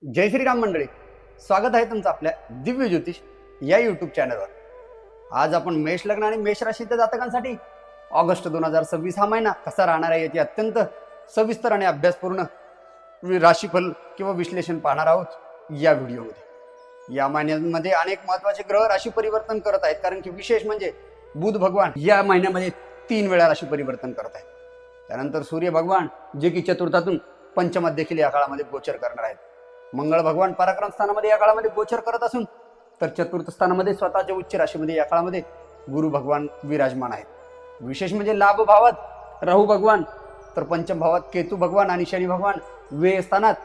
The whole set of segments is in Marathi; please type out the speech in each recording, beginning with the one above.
जय श्रीराम मंडळी, स्वागत आहे तुमचं आपल्या दिव्य ज्योतिष या यूट्यूब चॅनलवर। आज आपण मेष लग्न आणि मेष राशीच्या जातकांसाठी ऑगस्ट 2026 हा महिना कसा राहणार आहे याची अत्यंत सविस्तर आणि अभ्यासपूर्ण राशीफल किंवा विश्लेषण पाहणार आहोत या व्हिडिओमध्ये। या महिन्यामध्ये अनेक महत्त्वाचे ग्रह राशी परिवर्तन करत आहेत, कारण की विशेष म्हणजे बुध भगवान या महिन्यामध्ये 3 वेळा राशी परिवर्तन करत आहेत। त्यानंतर सूर्य भगवान जे की चतुर्थातून पंचमात देखील या काळामध्ये गोचर करणार आहेत। मंगळ भगवान पराक्रम स्थानामध्ये या काळामध्ये गोचर करत असून तर चतुर्थ स्थानामध्ये स्वतःच्या उच्च राशीमध्ये या काळामध्ये गुरु भगवान विराजमान आहेत। विशेष म्हणजे लाभ भावात राहू भगवान, तर पंचम भावात केतू भगवान आणि शनी भगवान व्यय स्थानात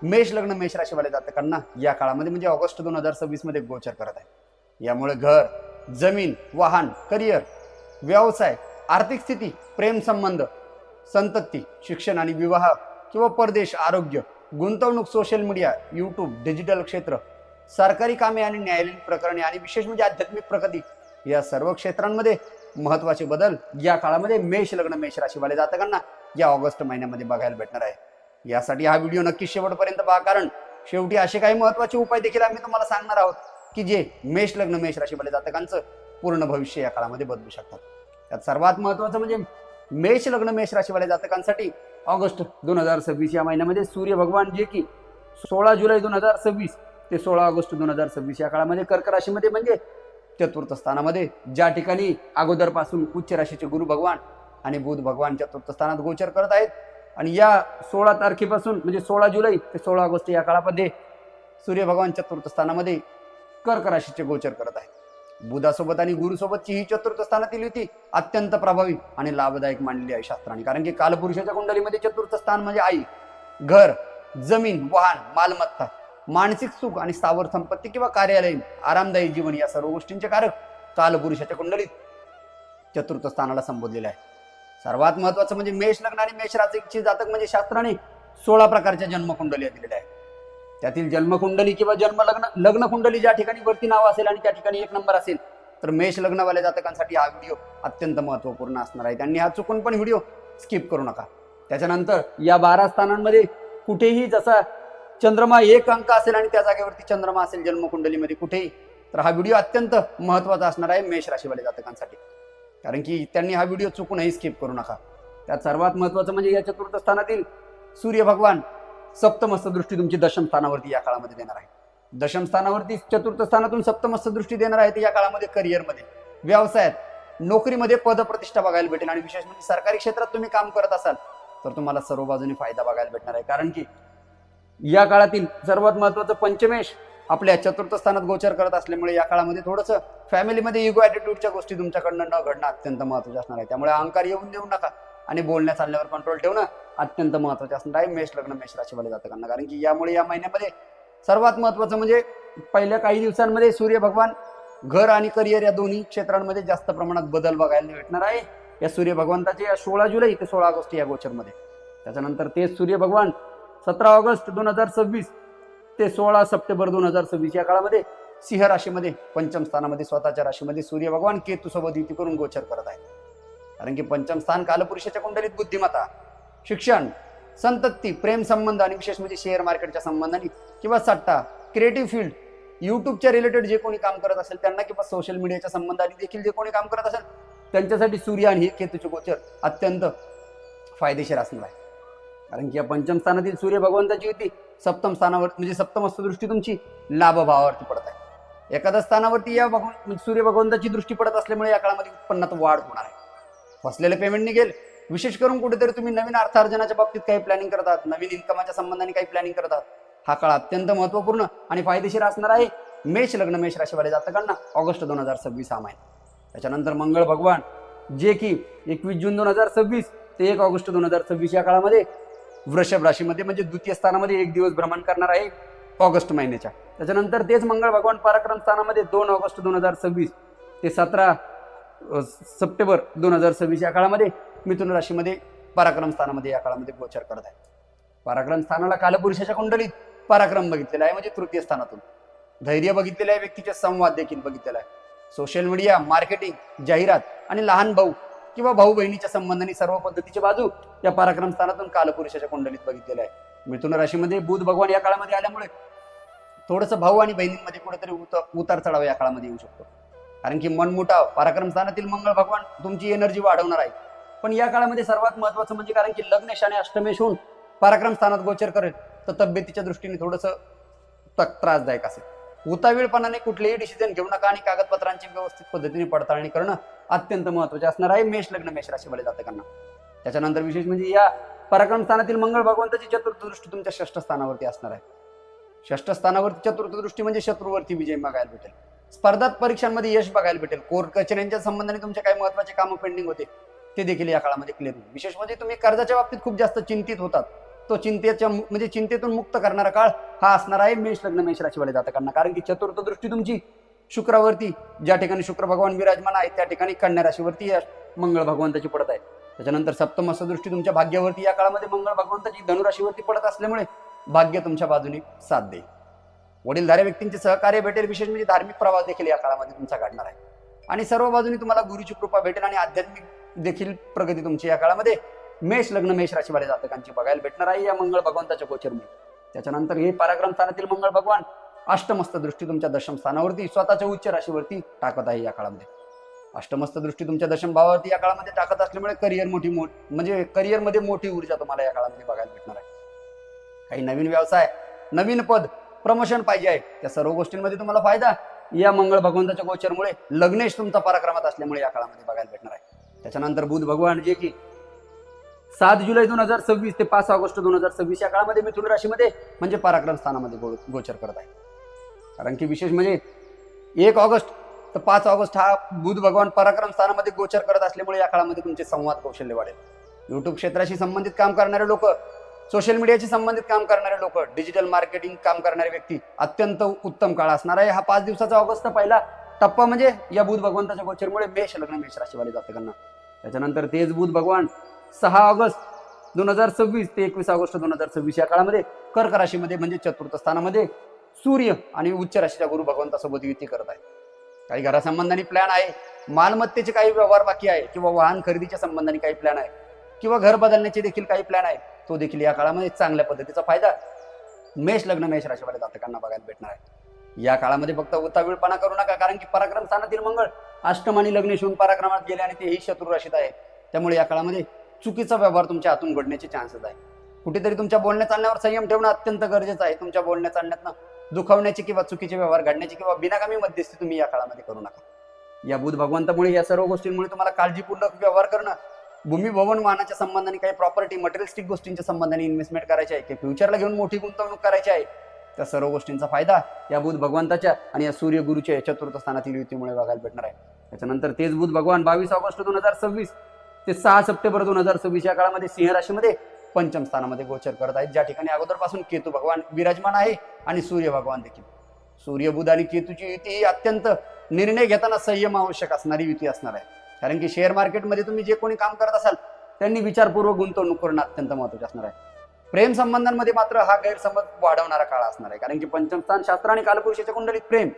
मेष लग्न मेष राशीवाले जातकांना या काळामध्ये म्हणजे ऑगस्ट 2026 मध्ये गोचर करत आहे। यामुळे घर, जमीन, वाहन, करिअर, व्यवसाय, आर्थिक स्थिती, प्रेम संबंध, संतती, शिक्षण आणि विवाह किंवा परदेश, आरोग्य, गुंतवणूक, सोशल मीडिया, यूट्यूब, डिजिटल क्षेत्र, सरकारी कामे आणि न्यायालयीन प्रकरणे आणि विशेष म्हणजे आध्यात्मिक प्रगती या सर्व क्षेत्रांमध्ये महत्त्वाचे बदल या काळामध्ये मेष लग्न मेष राशीवाले जातकांना या ऑगस्ट महिन्यामध्ये बघायला भेटणार आहे। यासाठी हा व्हिडिओ नक्की शेवटपर्यंत पहा, कारण शेवटी असे काही महत्त्वाचे उपाय देखील आम्ही तुम्हाला सांगणार आहोत की जे मेष लग्न मेष राशीवाले जातकांचं पूर्ण भविष्य या काळामध्ये बदलू शकतात। त्यात सर्वात महत्त्वाचं म्हणजे मेष लग्न मेष राशीवाले जातकांसाठी ऑगस्ट 2026 या महिन्यामध्ये सूर्य भगवान जे की 16 जुलै 2026 ते 16 ऑगस्ट 2026 या काळामध्ये कर्क राशीमध्ये म्हणजे चतुर्थ स्थानामध्ये ज्या ठिकाणी अगोदरपासून उच्च राशीचे गुरु भगवान आणि बुध भगवान चतुर्थ स्थानात गोचर करत आहेत, आणि या 16 तारखेपासून म्हणजे 16 जुलै ते 16 ऑगस्ट या काळामध्ये सूर्य भगवान चतुर्थ स्थानामध्ये कर्क राशीचे गोचर करत आहेत। बुधासोबत आणि गुरुसोबतची ही चतुर्थ स्थानातील युती अत्यंत प्रभावी आणि लाभदायक मानलेली आहे शास्त्राने, कारण की कालपुरुषाच्या कुंडलीमध्ये चतुर्थ स्थान म्हणजे आई, घर, जमीन, वाहन, मालमत्ता, मानसिक सुख आणि स्थावर संपत्ती किंवा कार्यालयीन आरामदायी जीवन या सर्व गोष्टींचे कारक कालपुरुषाच्या कुंडलीत चतुर्थ स्थानाला संबोधलेले आहे। सर्वात महत्वाचं म्हणजे मेष लग्न आणि मेष राशीचे जातक म्हणजे शास्त्राने 16 प्रकारच्या जन्मकुंडली दिलेल्या आहेत। त्यातील जन्मकुंडली किंवा लग्न कुंडली ज्या ठिकाणी वरती नाव असेल आणि त्या ठिकाणी 1 नंबर असेल, तर मेष लग्नवाल्या जातकांसाठी हा व्हिडिओ अत्यंत महत्त्वपूर्ण असणार आहे। त्यांनी हा चुकून पण व्हिडिओ स्किप करू नका। त्याच्यानंतर या 12 स्थानांमध्ये कुठेही जसा चंद्रमा 1 अंक असेल आणि त्या जागेवरती चंद्रमा असेल जन्मकुंडलीमध्ये कुठेही, तर हा व्हिडिओ अत्यंत महत्त्वाचा असणार आहे मेष राशीवाल्या जातकांसाठी, कारण की त्यांनी हा व्हिडिओ चुकूनही स्किप करू नका। त्यात सर्वात महत्त्वाचं म्हणजे या चतुर्थ स्थानातील सूर्य भगवान सप्तमस्थ दृष्टी तुमची दशम स्थानावरती या काळामध्ये देणार आहे। दशम स्थानावरती चतुर्थ स्थानातून सप्तमस्थ दृष्टी देणार आहे, तर या काळामध्ये करिअरमध्ये, व्यवसायात, नोकरीमध्ये पद प्रतिष्ठा बघायला भेटेल, आणि विशेष म्हणजे सरकारी क्षेत्रात तुम्ही काम करत असाल तर तुम्हाला सर्व बाजूने फायदा बघायला भेटणार आहे, कारण की या काळातील सर्वात महत्त्वाचं पंचमेश आपल्या चतुर्थ स्थानात गोचर करत असल्यामुळे या काळामध्ये थोडंसं फॅमिलीमध्ये इगो ॲटिट्यूडच्या गोष्टी तुमच्याकडनं न घडणं अत्यंत महत्त्वाचं असणार आहे। त्यामुळे अहंकार येऊन देऊ नका आणि बोलण्या चालण्यावर कंट्रोल ठेवणं अत्यंत महत्त्वाचे असणार आहे मेष लग्न मेष राशीवाले जातकांना, कारण की यामुळे या महिन्यामध्ये सर्वात महत्त्वाचं म्हणजे पहिल्या काही दिवसांमध्ये सूर्य भगवान घर आणि करिअर या दोन्ही क्षेत्रांमध्ये जास्त प्रमाणात बदल बघायला भेटणार आहे या सूर्य भगवंताचे या 16 जुलै ते 16 ऑगस्ट या गोचरमध्ये। त्याच्यानंतर तेच सूर्य भगवान 17 ऑगस्ट 2026 ते 16 सप्टेंबर 2026 या काळामध्ये सिंह राशीमध्ये पंचम स्थानामध्ये स्वतःच्या राशीमध्ये सूर्य भगवान केतू सोबत युती करून गोचर करत आहेत, कारण की पंचम स्थान कालपुरुषाच्या कुंडलीत बुद्धिमत्ता, शिक्षण, संतती, प्रेम संबंध आणि विशेष म्हणजे शेअर मार्केटच्या संबंधाने किंवा सट्टा, क्रिएटिव्ह फील्ड, यूट्यूबच्या रिलेटेड जे कोणी काम करत असेल त्यांना किंवा सोशल मीडियाच्या संबंधाने देखील जे कोणी काम करत असेल त्यांच्यासाठी सूर्य आणि केतूचे गोचर अत्यंत फायदेशीर असणार आहे, कारण की या पंचम स्थानातील सूर्य भगवंताची युती सप्तम स्थानावर म्हणजे सप्तमस्थ दृष्टी तुमची लाभ भावावरती पडत आहे। एखाद्या स्थानावरती या सूर्य भगवंताची दृष्टी पडत असल्यामुळे या काळामध्ये उत्पन्नात वाढ होणार आहे, फसलेले पेमेंट निघेल। विशेष करून कुठेतरी तुम्ही नवीन अर्थार्जनाच्या बाबतीत काही प्लॅनिंग करत आहात, नवीन इन्कमाच्या संबंधाने काही प्लॅनिंग करत आहात, हा काळ अत्यंत महत्त्वपूर्ण आणि फायदेशीर असणार आहे मेष लग्न मेष राशीवाले जातकांना ऑगस्ट 2026 हा महिना। त्याच्यानंतर मंगळ भगवान जे की 21 जून 2026 ते 1 ऑगस्ट 2026 या काळामध्ये वृषभ राशीमध्ये म्हणजे द्वितीय स्थानामध्ये 1 दिवस भ्रमण करणार आहे ऑगस्ट महिन्याच्या। त्याच्यानंतर तेच मंगळ भगवान पराक्रम स्थानामध्ये 2 ऑगस्ट 2026 ते 17 सप्टेंबर 2026 या काळामध्ये मिथुन राशीमध्ये पराक्रम स्थानामध्ये या काळामध्ये गोचर करत आहे। पराक्रम स्थानाला कालपुरुषाच्या कुंडलीत पराक्रम बघितलेला आहे म्हणजे तृतीय स्थानातून, धैर्य बघितलेलं आहे, व्यक्तीचे संवाद देखील बघितलेला आहे, सोशल मीडिया, मार्केटिंग, जाहिरात आणि लहान भाऊ किंवा भाऊ बहिणीच्या संबंधाने सर्व पद्धतीची बाजू या पराक्रम स्थानातून कालपुरुषाच्या कुंडलीत बघितलेल्या आहे। मिथुन राशीमध्ये बुध भगवान या काळामध्ये आल्यामुळे थोडंसं भाऊ आणि बहिणींमध्ये कुठेतरी उतार चढाव या काळामध्ये येऊ शकतो. कारण की मनमुटाव, पराक्रम स्थानातील मंगळ भगवान तुमची एनर्जी वाढवणार आहे. पण या काळामध्ये सर्वात महत्वाचं म्हणजे कारण की लग्नेश आणि अष्टमेश होऊन पराक्रम स्थानात गोचर करेल, तर तब्येतीच्या दृष्टीने थोडंसं त्रासदायक असेल. उतावीळपणाने कुठलेही डिसिजन घेऊ नका आणि कागदपत्रांची व्यवस्थित पद्धतीने पडताळणी करणं अत्यंत महत्वाचे असणार आहे मेष लग्न मेष राशीवाले जातकांना. त्याच्यानंतर विशेष म्हणजे या पराक्रम स्थानातील मंगळ भगवंताची चतुर्थ दृष्टी तुमच्या षष्ठ स्थानावरती असणार आहे. षष्ठ स्थानावरती चतुर्थ दृष्टी म्हणजे शत्रूवरती विजय बघायला भेटेल. स्पर्धात परीक्षांमध्ये यश बघायला भेटेल. कोर्ट कचेऱ्यांच्या संबंधाने तुमचे काही महत्वाचे कामं पेंडिंग होते ते देखील या काळामध्ये क्लिअर होईल. विशेष म्हणजे तुम्ही कर्जाच्या बाबतीत खूप जास्त चिंतित होतात, तो चिंतेतून मुक्त करणारा काळ हा असणार आहे मेष लग्न मेष राशीवाले जातकांना. कारण की चतुर्थ दृष्टी तुमची शुक्रावरती, ज्या ठिकाणी शुक्र भगवान विराजमान आहे त्या ठिकाणी कन्या राशीवरती या मंगळ भगवंताची पडत आहे. त्याच्यानंतर सप्तमस्थ दृष्टी तुमच्या भाग्यावरती या काळामध्ये मंगळ भगवंताची धनुराशीवरती पडत असल्यामुळे भाग्य तुमच्या बाजूने साथ देईल. वडीलधाऱ्या व्यक्तींचे सहकार्य भेटेल. विशेष म्हणजे धार्मिक प्रवास देखील या काळामध्ये तुमचा घडणार आहे आणि सर्व बाजूनी तुम्हाला गुरुची कृपा भेटेल आणि आध्यात्मिक देखील प्रगती तुमची या काळामध्ये मेष लग्न मेष राशीवाले जातकांची बघायला भेटणार आहे या मंगळ भगवंताच्या गोचरमुळे. त्याच्यानंतर हे पराक्रम स्थानातील मंगळ भगवान अष्टमस्त दृष्टी तुमच्या दशम स्थानावरती स्वतःच्या उच्च राशीवरती टाकत आहे या काळामध्ये. अष्टमस्त दृष्टी तुमच्या दशम भावावरती या काळामध्ये टाकत असल्यामुळे करिअरमध्ये मोठी ऊर्जा तुम्हाला या काळामध्ये बघायला भेटणार आहे. काही नवीन व्यवसाय, नवीन पद, प्रमोशन पाहिजे आहे, त्या सर्व गोष्टींमध्ये तुम्हाला फायदा या मंगळ भगवंताच्या गोचरमुळे लग्नेश तुमचा पराक्रमात असल्यामुळे या काळामध्ये बघायला भेटणार आहे. त्याच्यानंतर बुध भगवान जे की 7 जुलै 2026 ते 5 ऑगस्ट 2026 या काळामध्ये मिथुन राशीमध्ये म्हणजे पराक्रम स्थानामध्ये गोचर करत आहे. कारण की विशेष म्हणजे 1 ऑगस्ट तर 5 ऑगस्ट हा बुध भगवान पराक्रम स्थानामध्ये गोचर करत असल्यामुळे या काळामध्ये तुमचे संवाद कौशल्य वाढेल. युट्यूब क्षेत्राशी संबंधित काम करणारे लोक, सोशल मीडियाशी संबंधित काम करणारे लोक, डिजिटल मार्केटिंग काम करणारे व्यक्ती अत्यंत उत्तम काळ असणार आहे. हा 5 दिवसाचा ऑगस्टचा पहिला टप्पा म्हणजे या बुध भगवंताच्या गोचरमुळे मेष लग्न मेष राशीवाले जातकांना. त्याच्यानंतर तेच बुध भगवान 6 ऑगस्ट 2026 ते 21 ऑगस्ट 2026 या काळामध्ये कर्क राशीमध्ये म्हणजे चतुर्थ स्थानामध्ये सूर्य आणि उच्च राशीच्या गुरु भगवंतासोबत युती करत आहे. काही घरासंबंधाने प्लॅन आहे, मालमत्तेचे काही व्यवहार बाकी आहे किंवा वाहन खरेदीच्या संबंधाने काही प्लॅन आहे किंवा घर बदलण्याचे देखील काही प्लॅन आहे, तो देखील या काळामध्ये चांगल्या पद्धतीचा फायदा मेष लग्न मेष राशीवाले जातकांना बघायला भेटणार आहे. या काळामध्ये फक्त उतावीळपणा करू नका, कारण की पराक्रम स्थानातील मंगळ अष्टम आणि लग्नेश होऊन पराक्रमात गेले आणि तेही शत्रू राशीत आहे. त्यामुळे या काळामध्ये चुकीचा व्यवहार तुमच्या हातून घडण्याचे चान्सेस आहे. कुठेतरी तुमच्या बोलण्या चालण्यावर संयम ठेवणं अत्यंत गरजेचं आहे. तुमच्या बोलण्या चालण्यातनं दुखावण्याचे किंवा चुकीचे व्यवहार घडण्याचे किंवा बिनाकामी मध्यस्थी तुम्ही या काळामध्ये करू नका. या बुध भगवंतामुळे या सर्व गोष्टींमुळे तुम्हाला काळजीपूर्वक व्यवहार करणं, भूमी भवन वाहनाच्या संबंधाने, काही प्रॉपर्टी मटेरियलिस्टिक गोष्टींच्या संबंधाने इन्व्हेस्टमेंट करायची आहे की फ्युचरला घेऊन मोठी गुंतवणूक करायची आहे, त्या सर्व गोष्टींचा फायदा या बुध भगवंताच्या आणि या सूर्य गुरुच्या चतुर्थ स्थानातील युतीमुळे बघायला भेटणार आहे. त्याच्यानंतर तेच बुध भगवान 22 ऑगस्ट 2026 ते 6 सप्टेंबर 2026 या काळामध्ये सिंह राशीमध्ये पंचम स्थानामध्ये गोचर करत आहेत, ज्या ठिकाणी अगोदरपासून केतू भगवान विराजमान आहे आणि सूर्य भगवान देखील. सूर्य बुध आणि केतूची युती ही अत्यंत निर्णय घेताना संयम आवश्यक असणारी युती असणार आहे. कारण की शेअर मार्केटमध्ये तुम्ही जे कोणी काम करत असाल त्यांनी विचारपूर्वक गुंतवणूक करणं अत्यंत महत्त्वाचे असणार आहे. प्रेम संबंधांमध्ये मात्र हा गैरसमज वाढवणारा काळ असणार आहे. कारण की पंचम स्थान शास्त्र आणि कालपुरुषाच्या कुंडलीत प्रेम,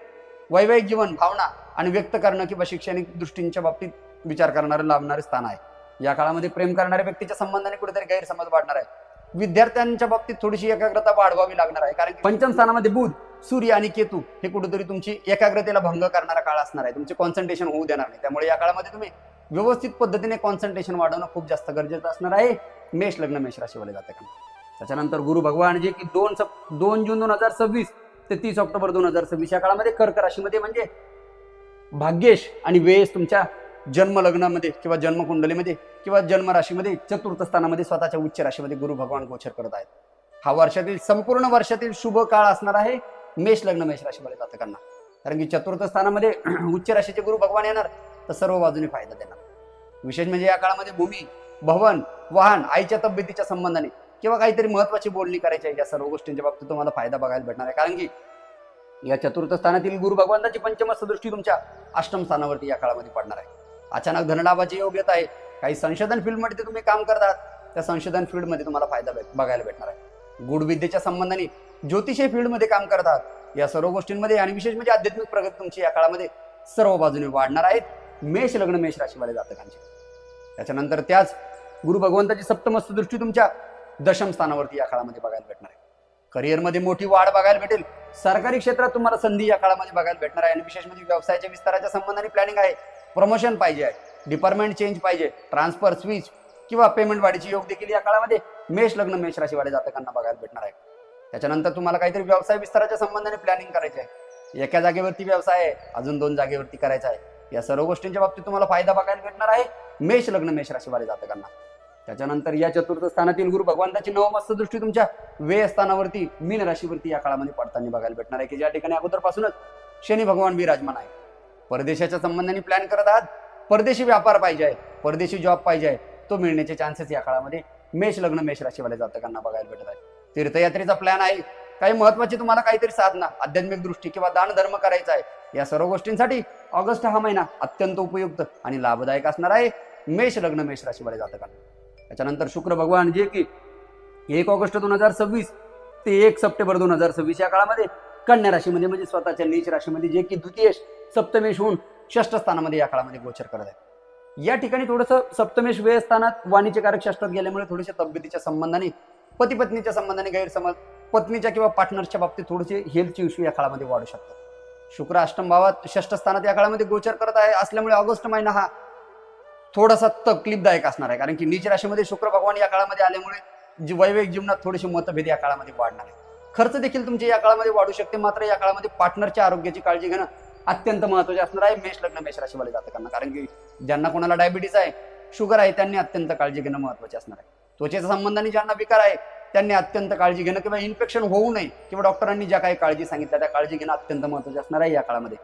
वैवाहिक जीवन, भावना आणि व्यक्त करणं किंवा शैक्षणिक दृष्टींच्या बाबतीत विचार करणारे लाभणारे स्थान आहे. या काळामध्ये प्रेम करणाऱ्या व्यक्तीच्या संबंधाने कुठेतरी गैरसमज वाढणार आहे. विद्यार्थ्यांच्या बाबतीत थोडीशी एकाग्रता वाढवावी लागणार आहे. कारण की पंचम स्थानामध्ये बुध, सूर्य आणि केतू हे कुठेतरी तुमची एकाग्रतेला भंग करणारा काळ असणार आहे. तुमचे कॉन्सन्ट्रेशन होऊ देणार नाही. त्यामुळे या काळामध्ये तुम्ही व्यवस्थित पद्धतीने कॉन्सन्ट्रेशन वाढवणं खूप जास्त गरजेचं असणार आहे मेष लग्न मेष राशीवाले जातकांना. त्याच्यानंतर गुरु भगवान जे की 2 जून 2026 ते 30 ऑक्टोबर 2026 या काळामध्ये कर्क राशीमध्ये म्हणजे भाग्येश आणि वेळेस तुमच्या जन्म लग्नामध्ये किंवा जन्मकुंडलीमध्ये किंवा जन्म राशीमध्ये चतुर्थ स्थानामध्ये स्वतःच्या उच्च राशीमध्ये गुरु भगवान गोचर करत आहेत. हा संपूर्ण वर्षातील शुभ काळ असणार आहे मेष लग्न मेष राशीवाले जातकांना. कारण की चतुर्थ स्थानामध्ये उच्च राशीचे गुरु भगवान येणार तर सर्व बाजूने फायदा देणार. विशेष म्हणजे या काळामध्ये भूमी, भवन, वाहन, आईच्या तब्येतीच्या संबंधाने किंवा काहीतरी महत्वाची बोलणी करायची आहे, या सर्व गोष्टींच्या बाबतीत तुम्हाला फायदा बघायला भेटणार आहे. कारण की या चतुर्थ स्थानातील गुरु भगवंताची पंचमस्थ दृष्टी तुमच्या अष्टम स्थानावरती या काळामध्ये पडणार आहे. अचानक धनलाभाची योग येत आहे. काही संशोधन फील्डमध्ये तुम्ही काम करतात, त्या संशोधन फील्डमध्ये तुम्हाला फायदा बघायला भेटणार आहे. गूढ विद्येच्या संबंधाने ज्योतिषीय फील्डमध्ये काम करतात, या सर्व गोष्टींमध्ये आणि विशेष म्हणजे आध्यात्मिक प्रगती तुमची या काळामध्ये सर्व बाजूने वाढणार आहेत मेष लग्न मेष राशीवाले जातकांची. त्याच्यानंतर त्याच गुरु भगवंताची सप्तमस्थ दृष्टी तुमच्या दशम स्थानावरती या काळामध्ये बघायला भेटणार आहे. करिअरमध्ये मोठी वाढ बघायला भेटेल. सरकारी क्षेत्रात तुम्हाला संधी या काळामध्ये बघायला भेटणार आहे आणि विशेष म्हणजे व्यवसायाच्या विस्ताराच्या संबंधाने प्लॅनिंग आहे, प्रमोशन पाहिजे आहे, डिपार्टमेंट चेंज पाहिजे, ट्रान्सफर स्विच किंवा पेमेंट वाढीची योग देखील या काळामध्ये मेष लग्न मेष राशीवाले जातकांना बघायला भेटणार आहे. त्याच्यानंतर तुम्हाला काहीतरी व्यवसाय विस्ताराच्या संबंधाने प्लॅनिंग करायचे आहे, एका जागेवरती व्यवसाय आहे अजून 2 जागेवरती करायचा आहे, या सर्व गोष्टींच्या बाबतीत तुम्हाला फायदा बघायला भेटणार आहे मेष लग्न मेष राशीवाले जातकांना. त्याच्यानंतर या चतुर्थ स्थानातील गुरु भगवंताची नवमस्त दृष्टी तुमच्या व्यय स्थानावरती मीन राशीवरती या काळामध्ये पडताना बघायला भेटणार आहे की ज्या ठिकाणी अगोदरपासूनच शनी भगवान विराजमान आहे. परदेशाच्या संबंधाने प्लॅन करत आहात, परदेशी व्यापार पाहिजे आहे, परदेशी जॉब पाहिजे आहे, तो मिळण्याचे चान्सेस या काळामध्ये मेष लग्न मेष राशीवाले जातकांना बघायला भेटत आहे. तीर्थयात्रेचा प्लॅन आहे, काही महत्वाची तुम्हाला काहीतरी साधना आध्यात्मिक दृष्टी किंवा दान धर्म करायचा आहे, या सर्व गोष्टींसाठी ऑगस्ट हा महिना अत्यंत उपयुक्त आणि लाभदायक असणार आहे मेष लग्न मेष राशीवाले जातकांना. त्याच्यानंतर शुक्र भगवान जे की 1 ऑगस्ट 2026 ते 1 सप्टेंबर 2026 या काळामध्ये कन्या राशीमध्ये म्हणजे स्वतःच्या नीच राशीमध्ये जे की द्वितीयेश सप्तमेश होऊन षष्ठ स्थानामध्ये या काळामध्ये गोचर करत आहे. या ठिकाणी थोडंसं सप्तमेश व्यय स्थानात वाणिज्य कारक षष्ठात गेल्यामुळे थोडेसे तब्येतीच्या संबंधाने, पती पत्नीच्या संबंधाने गैरसमज, पत्नीच्या किंवा पार्टनरच्या बाबतीत थोडेसे हेल्थचे इश्यू या काळामध्ये वाढू शकतात. शुक्र अष्टम भावात षष्ठ स्थानात या काळामध्ये गोचर करत आहे असल्यामुळे ऑगस्ट महिना हा थोडासा तकलीफदायक असणार आहे, कारण की नीच राशीमध्ये शुक्र भगवान या काळामध्ये आल्यामुळे वैवाहिक जीवनात थोडेसे मतभेद या काळामध्ये वाढणार आहे. खर्च देखील तुमचे या काळामध्ये वाढू शकते, मात्र या काळामध्ये पार्टनरच्या आरोग्याची काळजी घेणं अत्यंत महत्त्वाचे असणार आहे मेष लग्न मेष राशीवाले जातकांना, कारण की ज्यांना कोणाला डायबिटीस आहे, शुगर आहे, त्यांनी अत्यंत काळजी घेणं महत्त्वाचे असणार आहे. त्वचेच्या संबंधाने ज्यांना विकार आहे त्यांनी अत्यंत काळजी घेणं किंवा इन्फेक्शन होऊ नये किंवा डॉक्टरांनी ज्या काही काळजी सांगितल्या त्या काळजी घेणं अत्यंत महत्त्वाचे असणार आहे या काळामध्ये.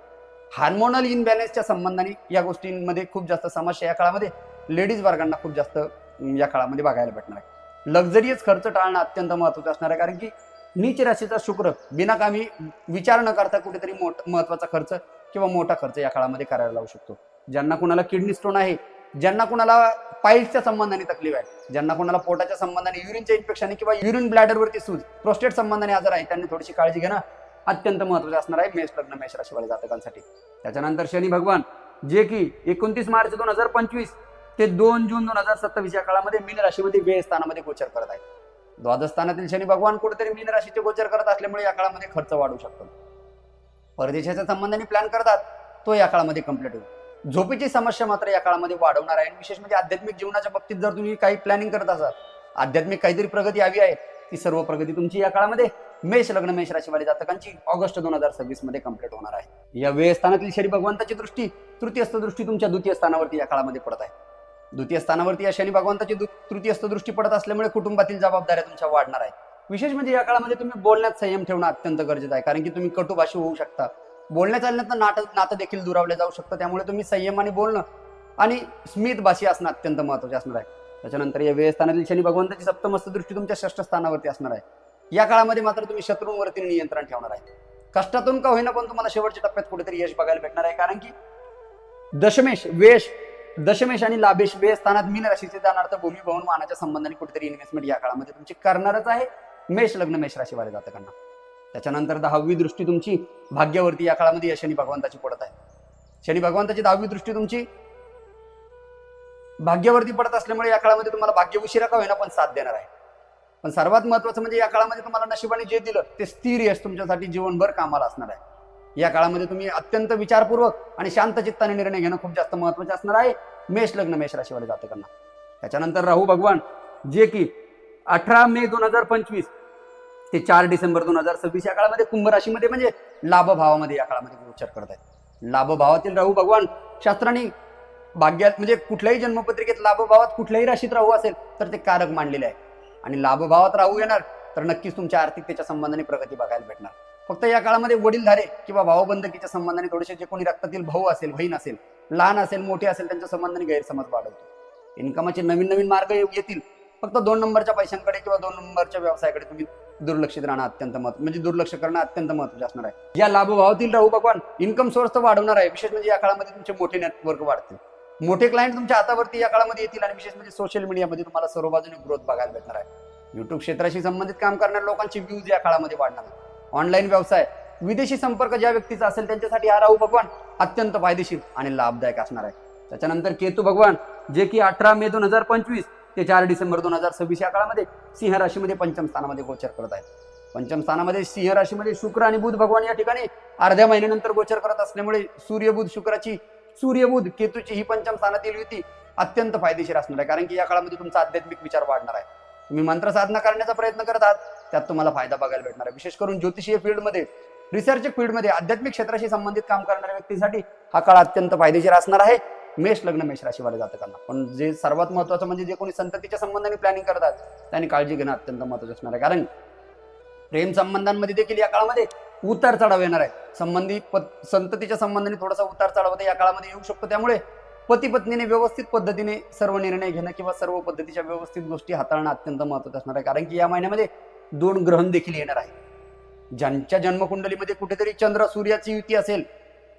हार्मोनल इनबॅलन्सच्या संबंधाने या गोष्टींमध्ये खूप जास्त समस्या या काळामध्ये लेडीज वर्गांना खूप जास्त या काळामध्ये बघायला भेटणार आहे. लक्झरियस खर्च टाळणं अत्यंत महत्त्वाचं असणार आहे, कारण की नीच राशीचा शुक्र बिनाकामी विचार न करता कुठेतरी महत्त्वाचा खर्च किंवा मोठा खर्च या काळामध्ये करायला लावू शकतो. ज्यांना कोणाला किडनी स्टोन आहे, ज्यांना कोणाला पाईल्सच्या संबंधाने तकलीफ आहे, ज्यांना कोणाला पोटाच्या संबंधाने, युरिनच्या इन्फेक्शन किंवा युरिन ब्लॅडरवरती सूज, प्रोस्टेट संबंधाने आजार आहे, त्यांनी थोडीशी काळजी घेणं अत्यंत महत्त्वाचं असणार आहे मेष लग्न मेष राशीवाले जातकांसाठी. त्याच्यानंतर शनी भगवान जे की 29 मार्च 2025 ते 2 जून 2027 या काळामध्ये मीन राशीमध्ये व्यय स्थानामध्ये गोचर करत आहे. द्वादश स्थानातील शनी भगवान कुठेतरी मीन राशीचे गोचर करत असल्यामुळे या काळामध्ये खर्च वाढू शकतो. परदेशाच्या संबंधाने प्लॅन करतात तो या काळामध्ये कंप्लीट होईल. झोपेची समस्या मात्र या काळामध्ये वाढवणार आहे. विशेष म्हणजे आध्यात्मिक जीवनाच्या बाबतीत जर तुम्ही काही प्लॅनिंग करत असाल, आध्यात्मिक काहीतरी प्रगती हवी आहे, ती सर्व प्रगती तुमची या काळामध्ये मेष लग्न मेष राशीवाले जातकांची ऑगस्ट 2026 मध्ये कंप्लीट होणार आहे. या व्यय स्थानातील शनी भगवंताची दृष्टी तृतीयस्थ दृष्टी तुमच्या द्वितीय स्थानावरती या काळामध्ये पडत आहे. द्वितीय स्थानावरती या शनी भगवंताची तृतीयस्थ दृष्टी पडत असल्यामुळे कुटुंबातील जबाबदाऱ्या तुमच्या वाढणार आहे. विशेष म्हणजे या काळामध्ये तुम्ही बोलण्यात संयम ठेवणं अत्यंत गरजेचं आहे, कारण की तुम्ही कटुभाषी होऊ शकता, बोलण्या चालण्यात नातं देखील दुरावले जाऊ शकतं. त्यामुळे तुम्ही संयमाने बोलणं आणि स्मित भाषी असणं अत्यंत महत्त्वाचे असणार आहे. त्याच्यानंतर या व्यय स्थानातील शनी भगवंताची सप्तमस्थ दृष्टी तुमच्या षष्ठ स्थानावरती असणार आहे. या काळामध्ये मात्र तुम्ही शत्रूंवरती नियंत्रण ठेवणार आहे. कष्टातून का होईना पण तुम्हाला शेवटच्या टप्प्यात कुठेतरी यश बघायला भेटणार आहे, कारण की दशमेश आणि लाभेश व्यय स्थानात मीन राशीचे जाणार तर भूमी भवन वाहनाच्या संबंधाने कुठेतरी इन्व्हेस्टमेंट या काळामध्ये तुमची करणारच आहे मेष लग्न मेष राशीवाले जातकांना. त्याच्यानंतर 10वी दृष्टी तुमची भाग्यावरती या काळामध्ये या शनी भगवंताची पडत आहे. शनी भगवंताची 10वी दृष्टी तुमची भाग्यावरती पडत असल्यामुळे या काळामध्ये तुम्हाला भाग्य उशिरा का होईना पण साथ देणार आहे. पण सर्वात महत्त्वाचं म्हणजे या काळामध्ये तुम्हाला नशिबाने जे दिलं ते स्थिर यश तुमच्यासाठी जीवनभर कामाला असणार आहे. या काळामध्ये तुम्ही अत्यंत विचारपूर्वक आणि शांत चित्ताने निर्णय घेणं खूप जास्त महत्त्वाचे असणार आहे मेष लग्न मेष राशीवाले जातकांना. त्याच्यानंतर राहू भगवान जे की 18 मे 2025 ते 4 डिसेंबर 2026 या काळामध्ये कुंभ राशीमध्ये म्हणजे लाभ भावामध्ये या काळामध्ये गोचर करत आहेत. लाभ भावातील राहू भगवान शास्त्राने भाग्यात म्हणजे कुठल्याही जन्मपत्रिकेत लाभ भावात कुठल्याही राशीत राहू असेल तर ते कारक मांडलेले आहे आणि लाभ भावात राहू येणार तर नक्कीच तुमच्या आर्थिकतेच्या संबंधाने प्रगती बघायला भेटणार. फक्त या काळामध्ये वडीलधारे किंवा भावबंधकीच्या संबंधाने थोडेसे जे कोणी रक्तातील भाऊ असेल, बहीण असेल, लहान असेल, मोठे असेल, त्यांच्या संबंधाने गैरसमज वाढवतो. इन्कमचे नवीन मार्ग येतील, फक्त 2 नंबरच्या पैशांकडे किंवा 2 नंबरच्या व्यवसायाकडे तुम्ही दुर्लक्षित राहणं अत्यंत म्हणजे दुर्लक्ष करणं अत्यंत महत्त्वाचे असणार आहे. या लाभ भावातील राहू भगवान इन्कम सोर्स तर वाढवणार आहे. विशेष म्हणजे या काळामध्ये तुमचे मोठे नेटवर्क वाढतील, मोठे क्लायंट तुमच्या हातावरती या काळामध्ये येतील आणि विशेष म्हणजे सोशल मीडियामध्ये तुम्हाला सर्व बाजूने ग्रोथ बघायला भेटणार आहे. युट्यूब क्षेत्राशी संबंधित काम करणाऱ्या लोकांचे व्ह्यूज या काळामध्ये वाढणार आहे. ऑनलाईन व्यवसाय, विदेशी संपर्क ज्या व्यक्तीचा असेल त्यांच्यासाठी हा राहू भगवान अत्यंत फायदेशीर आणि लाभदायक असणार आहे. त्याच्यानंतर केतू भगवान जे की 18 मे 2025 ते 4 डिसेंबर 2026 या काळामध्ये सिंह राशीमध्ये पंचम स्थानामध्ये गोचर करत आहेत. पंचम स्थानामध्ये सिंह राशीमध्ये शुक्र आणि बुध भगवान या ठिकाणी अर्ध्या महिन्यानंतर गोचर करत असल्यामुळे सूर्य बुध केतूची ही पंचम स्थानातील युती अत्यंत फायदेशीर असणार आहे, कारण की या काळामध्ये तुमचा आध्यात्मिक विचार वाढणार आहे. तुम्ही मंत्र साधना करण्याचा प्रयत्न करत आहात, त्यात तुम्हाला फायदा बघायला भेटणार आहे. विशेष करून ज्योतिषीय फील्डमध्ये, रिसर्च फील्डमध्ये, आध्यात्मिक क्षेत्राशी संबंधित काम करणाऱ्या व्यक्तींसाठी हा काळ अत्यंत फायदेशीर असणार आहे. मेष लग्न मेष राशीवाले जातकांना पण जे सर्वात महत्वाचं म्हणजे जे कोणी संततीच्या संबंधाने प्लॅनिंग करतात त्यांनी काळजी घेणं अत्यंत महत्वाचं असणार आहे, कारण प्रेम संबंधांमध्ये देखील या काळामध्ये उतार चढाव येणार आहे. संततीच्या संबंधाने थोडासा उतार चढाव या काळामध्ये येऊ शकतो. त्यामुळे पती पत्नीने व्यवस्थित पद्धतीने सर्व निर्णय घेणं किंवा सर्व पद्धतीच्या व्यवस्थित गोष्टी हाताळणं अत्यंत महत्वाचं असणार आहे, कारण की या महिन्यामध्ये 2 ग्रहण देखील येणार आहे. ज्यांच्या जन्मकुंडलीमध्ये कुठेतरी चंद्र सूर्याची युती असेल,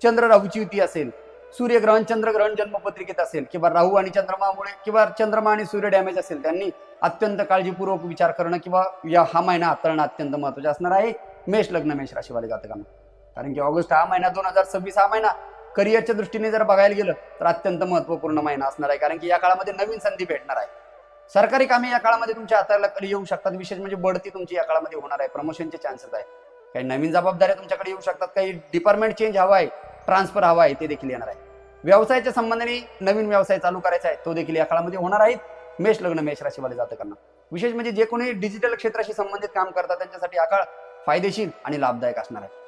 चंद्र राहूची युती असेल, सूर्यग्रहण चंद्रग्रहण जन्मपत्रिकेत असेल किंवा राहू आणि चंद्रमामुळे किंवा चंद्रमा आणि सूर्य डॅमेज असेल, त्यांनी अत्यंत काळजीपूर्वक विचार करणं किंवा हा महिना हाताळणं अत्यंत महत्वाचं असणार आहे मेष लग्न मेष राशीवाले जातकांना. कारण की ऑगस्ट हा महिना 2026 हा महिना करिअरच्या दृष्टीने जर बघायला गेलं तर अत्यंत महत्वपूर्ण महिना असणार आहे, कारण की या काळामध्ये नवीन संधी भेटणार आहे. सरकारी कामे या काळामध्ये तुमच्या हाताला येऊ शकतात. विशेष म्हणजे बढती तुमची या काळामध्ये होणार आहे, प्रमोशनचे चान्सेस आहे. काही नवीन जबाबदाऱ्या तुमच्याकडे येऊ शकतात, काही डिपार्टमेंट चेंज हवा आहे, ट्रान्सफर हवा आहे, ते देखील येणार आहे. व्यवसायाच्या संबंधाने नवीन व्यवसाय चालू करायचा आहे, तो देखील या काळामध्ये होणार आहे मेष लग्न मेष राशीवाले जातकांना. विशेष म्हणजे जे कोणी डिजिटल क्षेत्राशी संबंधित काम करतात त्यांच्यासाठी हा काळ फायदेशीर आणि लाभदायक असणार आहे.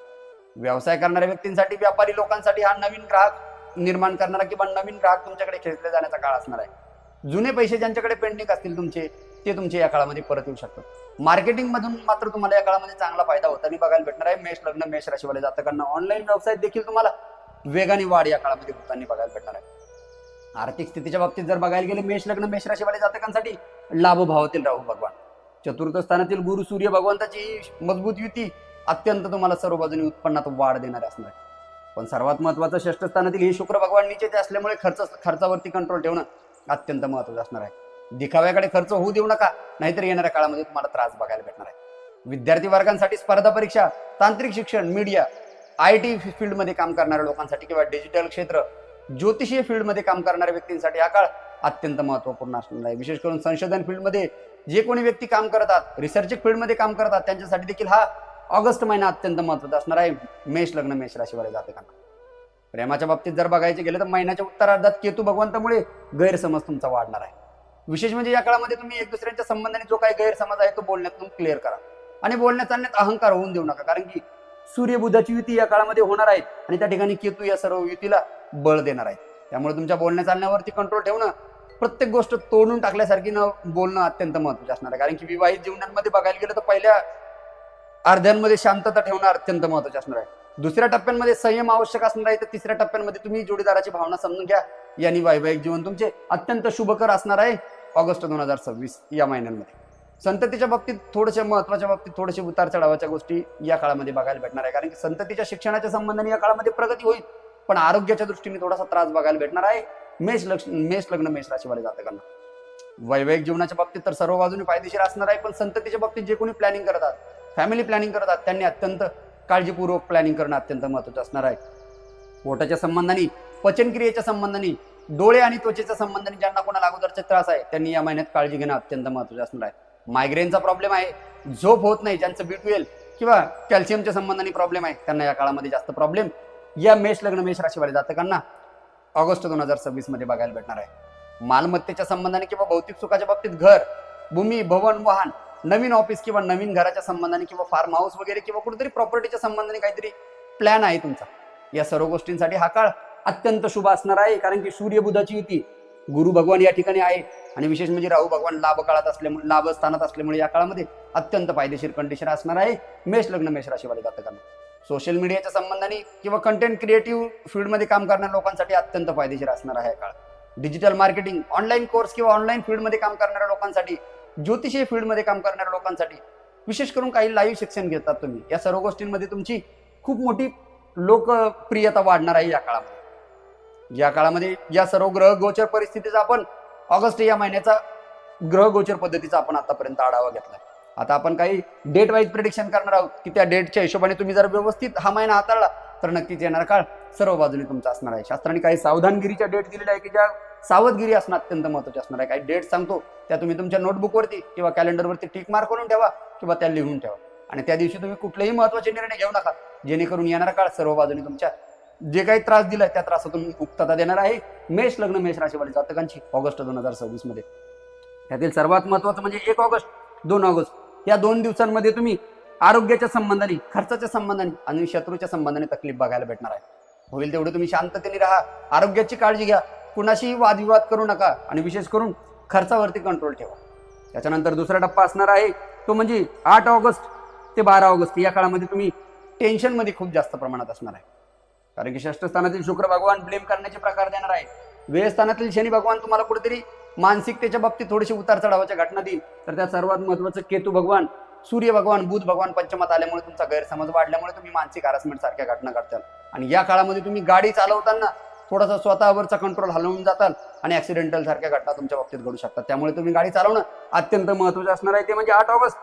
व्यवसाय करणाऱ्या व्यक्तींसाठी, व्यापारी लोकांसाठी हा नवीन ग्राहक निर्माण करणारा किंवा नवीन ग्राहक तुमच्याकडे खेचले जाण्याचा काळ असणार आहे. जुने पैसे ज्यांच्याकडे पेंडिंग असतील तुमचे, ते तुमचे या काळामध्ये परत येऊ शकतात. मार्केटिंग मधून मात्र तुम्हाला या काळामध्ये चांगला फायदा होताना बघायला भेटणार आहे मेष लग्न मेष राशीवाले जातकांना. ऑनलाईन व्यवसायात देखील तुम्हाला वेगाने वाढ या काळामध्ये होताना बघायला भेटणार आहे. आर्थिक स्थितीच्या बाबतीत जर बघायला गेले मेष लग्न मेष राशीवाले जातकांसाठी लाभभावातील राहू भगवान, चतुर्थ स्थानातील गुरु सूर्य भगवंताची मजबूत युती अत्यंत तुम्हाला सर्व बाजूने उत्पन्नात वाढ देणारे असणार आहे. पण सर्वात महत्वाचं षष्ठ स्थानातील हे शुक्र भगवान नीचेचे असल्यामुळे खर्चावरती कंट्रोल ठेवणं अत्यंत महत्वाचं असणार आहे. दिखाव्याकडे खर्च होऊ देऊ नका, नाहीतर येणाऱ्या काळामध्ये तुम्हाला त्रास बघायला भेटणार आहे. विद्यार्थी वर्गांसाठी स्पर्धा परीक्षा, तांत्रिक शिक्षण, मीडिया, IT फील्डमध्ये काम करणाऱ्या लोकांसाठी किंवा डिजिटल क्षेत्र, ज्योतिषीय फील्डमध्ये काम करणाऱ्या व्यक्तींसाठी हा काळ अत्यंत महत्वपूर्ण असणार आहे. विशेष करून संशोधन फील्डमध्ये जे कोणी व्यक्ती काम करतात, रिसर्च फील्डमध्ये काम करतात, त्यांच्यासाठी देखील हा ऑगस्ट महिना अत्यंत महत्वाचा असणार आहे मेष लग्न मेष राशीवाले जातकांना. प्रेमाच्या बाबतीत जर बघायचे गेले तर महिन्याच्या उत्तरार्धात केतू भगवंतामुळे गैरसमज तुमचा वाढणार आहे. विशेष म्हणजे या काळामध्ये तुम्ही एक दुसऱ्यांच्या संबंधाने जो काही गैरसमज आहे तो बोलण्यातून क्लिअर करा आणि बोलण्या चालण्यात अहंकार होऊन देऊ नका, कारण की सूर्य बुधाची युती या काळामध्ये होणार आहे आणि त्या ठिकाणी केतू या सर्व युतीला बळ देणार आहे. त्यामुळे तुमच्या बोलण्या चालण्यावरती कंट्रोल ठेवणं, प्रत्येक गोष्ट तोडून टाकल्यासारखी न बोलणं अत्यंत महत्त्वाचं असणार आहे. कारण की विवाहित जीवनांमध्ये बघायला गेलं तर पहिल्या अर्ध्यांमध्ये शांतता ठेवणं अत्यंत महत्त्वाचं असणार आहे. दुसऱ्या टप्प्यांमध्ये संयम आवश्यक असणार आहे. तर तिसऱ्या टप्प्यांमध्ये तुम्ही जोडीदाराची भावना समजून घ्या. यांनी वैवाहिक जीवन तुमचे अत्यंत शुभकर असणार आहे ऑगस्ट 2026 या महिन्यांमध्ये. संततीच्या बाबतीत थोडेसे महत्वाच्या बाबतीत थोडेसे उतार चढावाच्या गोष्टी या काळामध्ये बघायला भेटणार आहे, कारण की संततीच्या शिक्षणाच्या संबंधाने या काळामध्ये प्रगती होईल, पण आरोग्याच्या दृष्टीने थोडासा त्रास बघायला भेटणार आहे मेष लग्न मेष राशीवाले जातकांना. वैवाहिक जीवनाच्या बाबतीत तर सर्व बाजूने फायदेशीर असणार आहे, पण संततीच्या बाबतीत जे कोणी प्लॅनिंग करतात, फॅमिली प्लॅनिंग करतात, त्यांनी अत्यंत काळजीपूर्वक प्लॅनिंग करणं अत्यंत महत्त्वाचं असणार आहे. पोटाच्या संबंधाने, पचनक्रियेच्या संबंधाने, डोळे आणि त्वचेच्या संबंधाने ज्यांना कोणाला अगोदरचे त्रास आहे त्यांनी या महिन्यात काळजी घेणं अत्यंत महत्त्वाचं असणार आहे. मायग्रेनचा प्रॉब्लेम आहे, झोप होत नाही, ज्यांचं B12 किंवा कॅल्शियमच्या संबंधाने प्रॉब्लेम आहे, त्यांना या काळामध्ये जास्त प्रॉब्लेम या मेष लग्न मेष राशीवाले जातकांना ऑगस्ट 2026 मध्ये बघायला भेटणार आहे. मालमत्तेच्या संबंधाने किंवा भौतिक सुखाच्या बाबतीत घर, भूमी, भवन, वाहन, नवीन ऑफिस किंवा नवीन घराच्या संबंधाने किंवा फार्म हाऊस वगैरे किंवा कुठेतरी प्रॉपर्टीच्या संबंधाने काहीतरी प्लॅन आहे तुमचा, या सर्व गोष्टींसाठी हा काळ अत्यंत शुभ असणार आहे. कारण की सूर्य बुधाची युती गुरु भगवान या ठिकाणी आहे आणि विशेष म्हणजे राहू भगवान लाभ काळात असल्यामुळे, लाभ स्थानात असल्यामुळे या काळामध्ये अत्यंत फायदेशीर कंडिशन असणार आहे मेष लग्न मेष राशीवाले जातकांना. सोशल मीडियाच्या संबंधाने किंवा कंटेंट क्रिएटिव्ह फील्डमध्ये काम करणाऱ्या लोकांसाठी अत्यंत फायदेशीर असणार आहे काळ. डिजिटल मार्केटिंग, ऑनलाईन कोर्स किंवा ऑनलाईन फील्डमध्ये काम करणाऱ्या लोकांसाठी, ज्योतिषीय फील्डमध्ये काम करणाऱ्या लोकांसाठी, विशेष करून काही लाईव्ह शिक्षण घेतात तुम्ही, या सर्व गोष्टींमध्ये तुमची खूप मोठी लोकप्रियता वाढणार आहे या काळामध्ये. या काळामध्ये या सर्व ग्रह गोचर परिस्थितीचा आपण ऑगस्ट या महिन्याचा ग्रह गोचर पद्धतीचा आपण आतापर्यंत आढावा घेतला. आता आपण काही डेट वाईज प्रेडिक्शन करणार आहोत की त्या डेटच्या हिशोबाने तुम्ही जर व्यवस्थित हा महिना हाताळला तर नक्कीच येणार काळ सर्व बाजूने तुमचा असणार आहे. शास्त्राने काही सावधानगिरीच्या डेट दिलेल्या आहे की ज्या सावधगिरी असणं अत्यंत महत्त्वाचे असणार आहे. काही डेट सांगतो त्या तुम्ही तुमच्या नोटबुकवरती किंवा कॅलेंडरवरती टिक मार्क करून ठेवा किंवा त्या लिहून ठेवा आणि त्या दिवशी तुम्ही कुठलेही महत्त्वाचे निर्णय घेऊ नका, जेणेकरून येणारा काळ सर्व बाजूने तुमच्या जे काही त्रास दिलाय त्या त्रासातून मुक्तता देणार आहे मेष लग्न मेष राशीवाले जातकांची ऑगस्ट 2026 मध्ये. त्यातील सर्वात महत्वाचं म्हणजे 1 ऑगस्ट 2 ऑगस्ट या 2 दिवसांमध्ये तुम्ही आरोग्याच्या संबंधाने, खर्चाच्या संबंधाने आणि शत्रूच्या संबंधाने तकलीफ बघायला भेटणार आहे. होईल तेवढं तुम्ही शांततेने राहा, आरोग्याची काळजी घ्या, कुणाशी वादविवाद करू नका आणि विशेष करून खर्चावरती कंट्रोल ठेवा. त्याच्यानंतर दुसरा टप्पा असणार आहे तो म्हणजे 8 ऑगस्ट ते 12 ऑगस्ट या काळामध्ये तुम्ही टेन्शनमध्ये खूप जास्त प्रमाणात असणार आहे. कारण की षष्ठ स्थानातील शुक्र भगवान ब्लेम करण्याचे प्रकार देणार आहे. वेळ स्थानातील शनी भगवान तुम्हाला कुठेतरी मानसिकतेच्या बाबतीत थोडीशी उतार चढावाच्या घटना देईल. तर त्यात सर्वात महत्वाचं केतू भगवान, सूर्य भगवान, बुध भगवान पंचमात आल्यामुळे तुमचा गैरसमज वाढल्यामुळे तुम्ही मानसिक हॅरासमेंट सारख्या घटना घडताल. आणि या काळामध्ये तुम्ही गाडी चालवताना थोडासा स्वतःवरचा कंट्रोल हलवून जाताल आणि ऍक्सिडेंटल सारख्या घटना तुमच्या बाबतीत घडू शकतात. त्यामुळे तुम्ही गाडी चालवणं अत्यंत महत्त्वाचं असणार आहे, ते म्हणजे 8 ऑगस्ट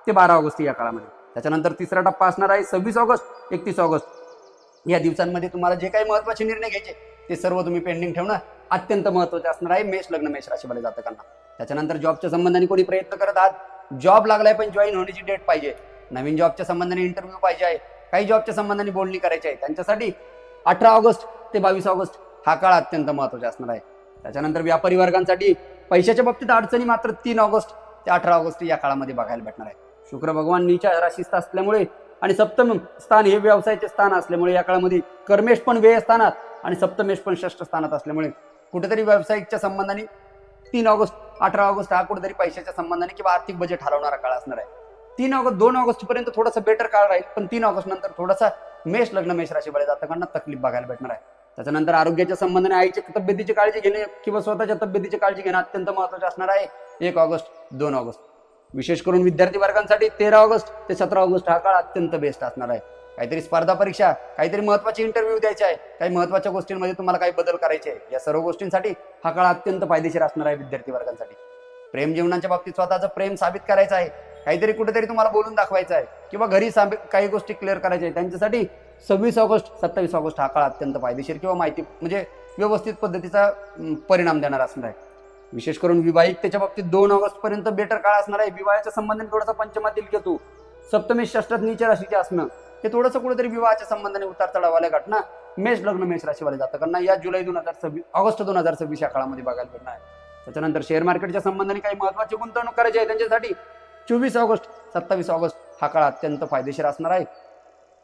ते 12 ऑगस्ट या काळामध्ये. त्याच्यानंतर तिसरा टप्पा असणार आहे 26 ऑगस्ट 31 ऑगस्ट या दिवसांमध्ये तुम्हाला जे काही महत्त्वाचे निर्णय घ्यायचे ते सर्व तुम्ही पेंडिंग ठेवणं अत्यंत महत्त्वाचे असणार आहे मेष लग्न मेष राशीवाले जातकांना. त्याच्यानंतर जॉबच्या संबंधाने कोणी प्रयत्न करत आहात, जॉब लागलाय पण जॉईन होण्याची डेट पाहिजे, नवीन जॉबच्या संबंधाने इंटरव्ह्यू पाहिजे आहे, काही जॉबच्या संबंधाने बोलणी करायची आहे, त्यांच्यासाठी 18 ऑगस्ट ते 22 ऑगस्ट हा काळ अत्यंत महत्त्वाचा असणार आहे. त्याच्यानंतर व्यापारी वर्गांसाठी पैशाच्या बाबतीत अडचणी मात्र 3 ऑगस्ट ते 18 ऑगस्ट या काळामध्ये बघायला भेटणार आहे. शुक्र भगवान नीचा राशीस्थ असल्यामुळे आणि सप्तम स्थान हे व्यवसायाचे स्थान असल्यामुळे या काळामध्ये कर्मेश पण व्यय स्थानात आणि सप्तमेश पण षष्ठ स्थानात असल्यामुळे कुठेतरी व्यावसायिकच्या संबंधाने 3 ऑगस्ट 18 ऑगस्ट हा कुठेतरी पैशाच्या संबंधाने किंवा आर्थिक बजेट हलवणारा काळ असणार आहे. 2 ऑगस्ट पर्यंत थोडासा बेटर काळ राहील, पण 3 ऑगस्ट नंतर थोडासा मेष लग्न मेष राशीवाले जातकांना तकलीफ बघायला भेटणार आहे. त्याच्यानंतर आरोग्याच्या संबंधाने आईच्या तब्येतीची काळजी घेणे किंवा स्वतःच्या तब्येतीची काळजी घेणं अत्यंत महत्त्वाचे असणार आहे 1 ऑगस्ट 2 ऑगस्ट. विशेष करून विद्यार्थी वर्गांसाठी 13 ऑगस्ट ते 17 ऑगस्ट हा काळ अत्यंत बेस्ट असणार आहे. काहीतरी स्पर्धा परीक्षा, काहीतरी महत्त्वाचे इंटरव्ह्यू द्यायचे आहे, काही महत्त्वाच्या गोष्टींमध्ये तुम्हाला काही बदल करायचे आहे, या सर्व गोष्टींसाठी हा काळ अत्यंत फायदेशीर असणार आहे विद्यार्थी वर्गांसाठी. प्रेम जीवनाच्या बाबतीत स्वतःचं प्रेम साबित करायचं आहे, काहीतरी कुठेतरी तुम्हाला बोलून दाखवायचं आहे किंवा घरी काही गोष्टी क्लिअर करायच्या आहेत, त्यांच्यासाठी 26 ऑगस्ट 27 ऑगस्ट हा काळ अत्यंत फायदेशीर किंवा माहिती म्हणजे व्यवस्थित पद्धतीचा परिणाम देणार असणार आहे. विशेष करून विवाहिकतेच्या बाबतीत 2 ऑगस्ट पर्यंत बेटर काळ असणार आहे. विवाहाच्या संबंधाने थोडासा पंचमातील केतू, सप्तमेश षष्ठात नीच राशीचे असणं हे थोडंसं कुठेतरी विवाहाच्या संबंधाने उतार चढावाल्या घटना मेष लग्न मेष राशीवाले जातकांना या ऑगस्ट 2026 या काळामध्ये बघायला भेटणार आहे. त्याच्यानंतर शेअर मार्केटच्या संबंधाने काही महत्त्वाची गुंतवणूक करायची आहे, त्यांच्यासाठी 24 ऑगस्ट 27 ऑगस्ट हा काळ अत्यंत फायदेशीर असणार आहे.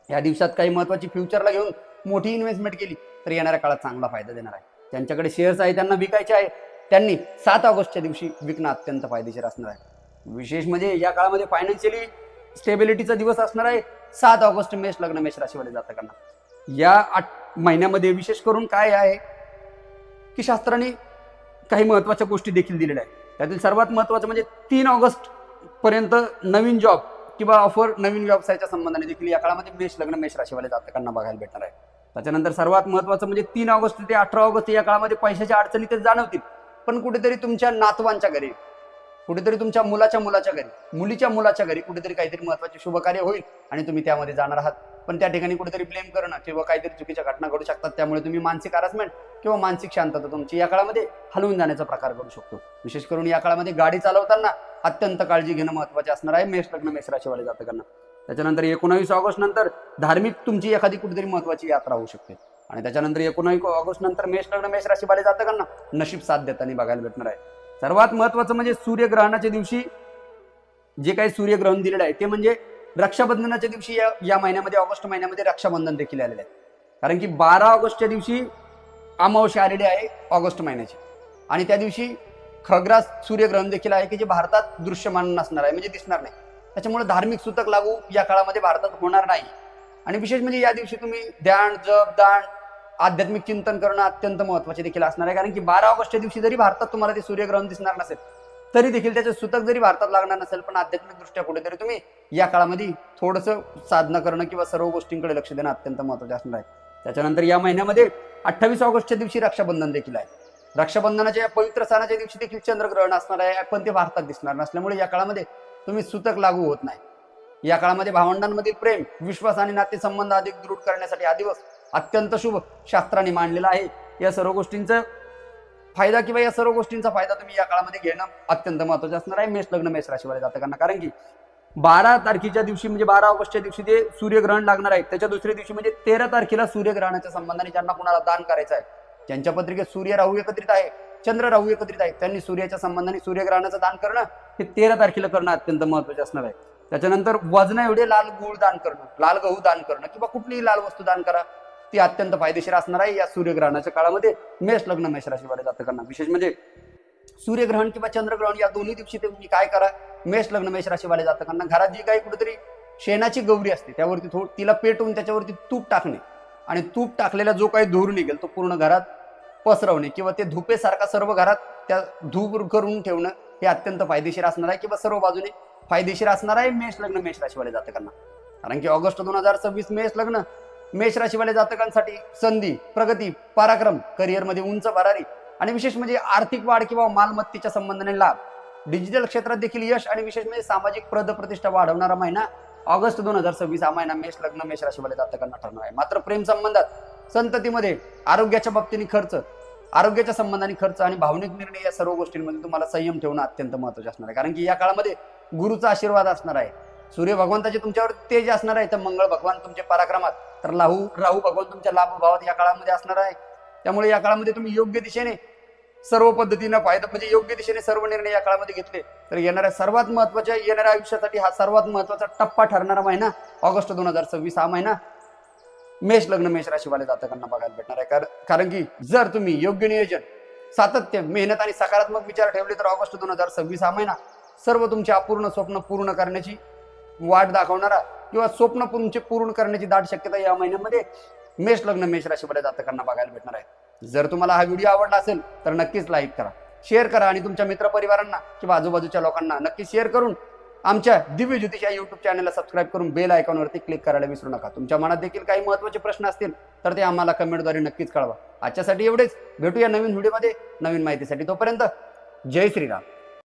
या दिवसात काही महत्त्वाची फ्युचरला घेऊन मोठी इन्व्हेस्टमेंट केली तर येणाऱ्या काळात चांगला फायदा देणार आहे. ज्यांच्याकडे शेअर्स आहे त्यांना विकायचे आहे, त्यांनी 7 ऑगस्टच्या दिवशी विकणं अत्यंत फायदेशीर असणार आहे. विशेष म्हणजे या काळामध्ये फायनान्शियली स्टेबिलिटीचा दिवस असणार आहे 7 ऑगस्ट मेष लग्न मेष राशीवाले जातकांना. या 8 महिन्यामध्ये विशेष करून काय आहे की शास्त्राने काही महत्त्वाच्या गोष्टी देखील दिलेल्या आहेत. त्यातील सर्वात महत्त्वाचं म्हणजे 3 ऑगस्ट पर्यंत नवीन जॉब किंवा ऑफर नवीन व्यवसायाच्या संबंधाने देखील या काळामध्ये मेष लग्न मेष राशीवाले जातकांना बघायला भेटणार आहे. त्याच्यानंतर सर्वात महत्त्वाचं म्हणजे 3 ऑगस्ट ते 18 ऑगस्ट या काळामध्ये पैशाच्या अडचणी ते जाणवतील, पण कुठेतरी तुमच्या नातवांच्या घरी, कुठेतरी तुमच्या मुलाच्या घरी, मुलीच्या मुलाच्या घरी कुठेतरी काहीतरी महत्त्वाचे शुभ कार्य होईल आणि तुम्ही त्यामध्ये जाणार आहात. पण त्या ठिकाणी कुठेतरी ब्लेम करणं किंवा काहीतरी चुकीच्या घटना घडू शकतात, त्यामुळे तुम्ही मानसिक हॅरासमेंट किंवा मानसिक शांतता तुमची या काळामध्ये हलवून जाण्याचा प्रकार घडू शकतो. विशेष करून या काळामध्ये गाडी चालवताना अत्यंत काळजी घेणं महत्त्वाचे असणार आहे मेष लग्न मेष राशीवाले जातकांना. त्याच्यानंतर 19 ऑगस्ट नंतर धार्मिक तुमची एखादी कुठेतरी महत्त्वाची यात्रा होऊ शकते आणि त्याच्यानंतर 19 ऑगस्ट नंतर मेष लग्न मेष राशीवाले जातकांना नशीब साथ देताना बघायला भेटणार आहे. सर्वात महत्त्वाचं म्हणजे सूर्यग्रहणाच्या दिवशी जे काही सूर्यग्रहण दिलेलं आहे ते म्हणजे रक्षाबंधनाच्या दिवशी या महिन्यामध्ये ऑगस्ट महिन्यामध्ये रक्षाबंधन देखील आलेलं आहे. कारण की 12 ऑगस्टच्या दिवशी अमावस्या आलेली आहे ऑगस्ट महिन्याची आणि त्या दिवशी खग्रास सूर्यग्रहण देखील आहे की जे भारतात दृश्यमान नसणार आहे, म्हणजे दिसणार नाही. त्याच्यामुळे धार्मिक सूतक लागू या काळामध्ये भारतात होणार नाही. आणि विशेष म्हणजे या दिवशी तुम्ही ध्यान, जप, दान, आध्यात्मिक चिंतन करणं अत्यंत महत्त्वाचे देखील असणार आहे. कारण की 12 ऑगस्टच्या दिवशी जरी भारतात तुम्हाला ते सूर्यग्रहण दिसणार नसेल तरी देखील त्याचे सूतक जरी भारतात लागणार नसेल, पण आध्यात्मिक दृष्ट्या कुठेतरी तुम्ही या काळामध्ये थोडंसं साधना करणं किंवा सर्व गोष्टींकडे लक्ष देणं अत्यंत महत्त्वाचे असणार आहे. त्याच्यानंतर या महिन्यामध्ये 28 ऑगस्टच्या दिवशी रक्षाबंधन देखील आहे. रक्षाबंधनाच्या या पवित्र सणाच्या दिवशी देखील चंद्रग्रहण असणार आहे, पण ते भारतात दिसणार नसल्यामुळे या काळामध्ये तुम्ही सूतक लागू होत नाही. या काळामध्ये भावंडांमधील प्रेम, विश्वास आणि नातेसंबंध अधिक दृढ करण्यासाठी हा दिवस अत्यंत शुभ शास्त्राने मांडलेला आहे. या सर्व गोष्टींचा फायदा तुम्ही या काळामध्ये घेणं अत्यंत महत्त्वाचं असणार आहे मेष लग्न मेष राशीवाले जातकांना. कारण की 12 तारखेच्या दिवशी म्हणजे 12 ऑगस्टच्या दिवशी ते सूर्यग्रहण लागणार आहे. त्याच्या दुसऱ्या दिवशी म्हणजे 13 तारखेला सूर्यग्रहणाच्या संबंधाने ज्यांना कुणाला दान करायचं आहे, ज्यांच्या पत्रिकेत सूर्य राहू एकत्रित आहे, चंद्र राहू एकत्रित आहे, त्यांनी सूर्याच्या संबंधाने सूर्यग्रहणाचं दान करणं हे 13 तारखेला करणं अत्यंत महत्त्वाचे असणार आहे. त्याच्यानंतर वजना एवढे लाल गूळ दान करणं, लाल गहू दान करणं किंवा कुठलीही लाल वस्तू दान करा, ती अत्यंत फायदेशीर असणार आहे या सूर्यग्रहणाच्या काळामध्ये. मेष लग्न मेष राशीवाले जातकांना विशेष म्हणजे सूर्यग्रहण किंवा चंद्रग्रहण या दोन्ही दिवशी तुम्ही काय करा, मेष लग्न मेष राशीवाले जातकांना घरात जी काही कुठेतरी शेणाची गौरी असते त्यावरती तिला पेटवून त्याच्यावरती तूप टाकणे आणि तूप टाकलेला जो काही धूर निघेल तो पूर्ण घरात पसरवणे किंवा ते धुपेसारखा सर्व घरात त्या धूप करून ठेवणं हे अत्यंत फायदेशीर असणार आहे किंवा सर्व बाजूने फायदेशीर असणार आहे मेष लग्न मेष राशीवाले जातकांना. कारण की ऑगस्ट 2026 मेष लग्न मेष राशीवाले जातकांसाठी संधी, प्रगती, पराक्रम, करिअरमध्ये उंच भरारी आणि विशेष म्हणजे आर्थिक वाढ किंवा मालमत्तेच्या संबंधाने लाभ, डिजिटल क्षेत्रात देखील यश आणि विशेष म्हणजे सामाजिक पद प्रतिष्ठा वाढवणारा महिना ऑगस्ट 2026 हा महिना मेष लग्न मेष राशीवाले जातकांना ठरणार आहे. मात्र प्रेम संबंधात, संततीमध्ये, आरोग्याच्या बाबतीने खर्च, आरोग्याच्या संबंधाने खर्च आणि भावनिक निर्णय या सर्व गोष्टींमध्ये तुम्हाला संयम ठेवणं अत्यंत महत्त्वाचे असणार आहे. कारण की या काळामध्ये गुरुचा आशीर्वाद असणार आहे, सूर्य भगवंताचे तुमच्यावर तेज असणार आहे, तर मंगळ भगवान तुमचे पराक्रमात, तर राहू भगवान तुमच्या लाभ भावात या काळामध्ये असणार आहे. त्यामुळे या काळामध्ये तुम्ही योग्य दिशेने सर्व पद्धतीनं फायदा म्हणजे योग्य दिशेने सर्व निर्णय या काळामध्ये घेतले तर येणाऱ्या आयुष्यासाठी हा सर्वात महत्त्वाचा टप्पा ठरणारा महिना ऑगस्ट 2026 हा महिना मेष लग्न मेष राशीवाले जातकांना बघायला भेटणार आहे. कारण की जर तुम्ही योग्य नियोजन, सातत्य, मेहनत आणि सकारात्मक विचार ठेवले तर ऑगस्ट 2026 हा महिना सर्व तुमचे अपूर्ण स्वप्न पूर्ण करण्याची वाट दाखवणारा किंवा स्वप्न तुमचे पूर्ण करण्याची दाट शक्यता या महिन्यामध्ये मेष लग्न मेष राशीवाले जातकांना बघायला भेटणार आहे. जर तुम्हाला हा व्हिडिओ आवडला असेल तर नक्कीच लाईक करा, शेअर करा आणि तुमच्या मित्रपरिवारांना किंवा आजूबाजूच्या लोकांना नक्की शेअर करून आमच्या दिव्य ज्योतिष या युट्यूब चॅनलला सबस्क्राईब करून बेल आयकॉनवरती क्लिक करायला विसरू नका. तुमच्या मनात देखील काही महत्त्वाचे प्रश्न असतील तर ते आम्हाला कमेंटद्वारे नक्कीच कळवा. आजच्यासाठी एवढेच, भेटूया नवीन व्हिडिओमध्ये नवीन माहितीसाठी. तोपर्यंत जय श्रीराम.